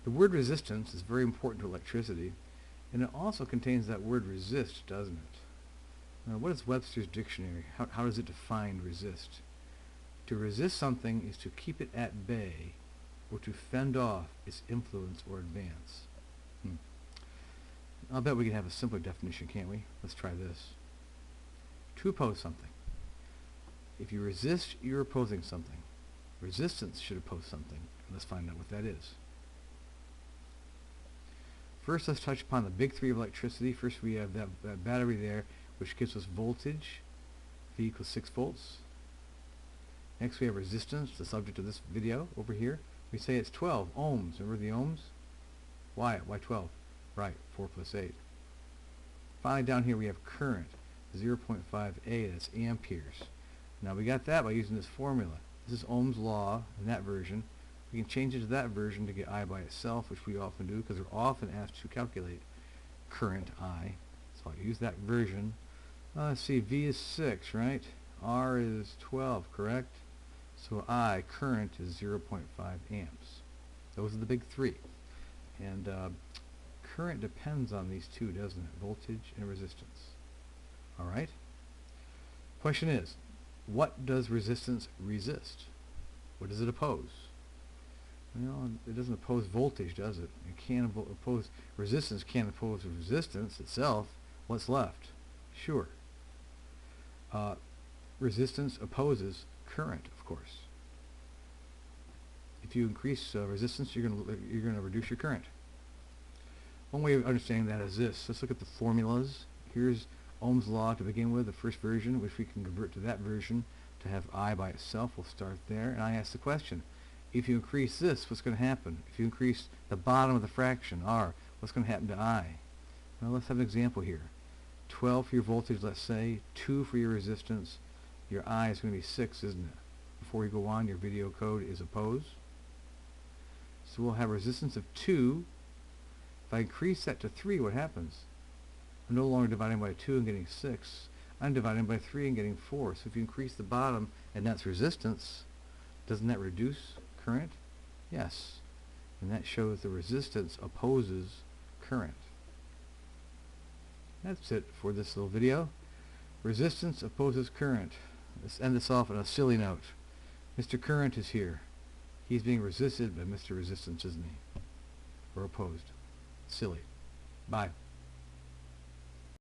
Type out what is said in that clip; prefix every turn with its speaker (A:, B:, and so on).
A: The word resistance is very important to electricity, and it also contains that word resist, doesn't it? Now, what is Webster's dictionary? How does it define resist? To resist something is to keep it at bay, or to fend off its influence or advance. I'll bet we can have a simpler definition, can't we? Let's try this. To oppose something. If you resist, you're opposing something. Resistance should oppose something. Let's find out what that is. First, let's touch upon the big three of electricity. First, we have that battery there, which gives us voltage. V equals 6 volts. Next, we have resistance, the subject of this video over here. We say it's 12 ohms. Remember the ohms? Why 12? Right, 4 plus 8. Finally, down here we have current, 0.5A, that's amperes. Now we got that by using this formula. This is Ohm's law in that version. We can change it to that version to get I by itself, which we often do because we're often asked to calculate current I. So I'll use that version. Let's see, V is 6, right? R is 12, correct? So I, current, is 0.5 amps. Those are the big three. And current depends on these two, doesn't it? Voltage and resistance. Alright? Question is, what does resistance resist? What does it oppose? Well, it doesn't oppose voltage, does it? It can't oppose resistance, can't oppose resistance itself. What's left? Sure. Resistance opposes current, of course. If you increase resistance, you're going to reduce your current. One way of understanding that is this. Let's look at the formulas. Here's Ohm's law to begin with, the first version, which we can convert to that version to have I by itself. We'll start there. And I ask the question, if you increase this, what's going to happen? If you increase the bottom of the fraction, R, what's going to happen to I? Well, let's have an example here. 12 for your voltage, let's say, 2 for your resistance. Your I is going to be 6, isn't it? Before you go on, your video code is oppose. So we'll have resistance of 2. If I increase that to 3, what happens? I'm no longer dividing by 2 and getting 6. I'm dividing by 3 and getting 4. So if you increase the bottom, and that's resistance, doesn't that reduce current? Yes. And that shows the resistance opposes current. That's it for this little video. Resistance opposes current. Let's end this off on a silly note. Mr. Current is here. He's being resisted by Mr. Resistance, isn't he? Or opposed. Silly. Bye.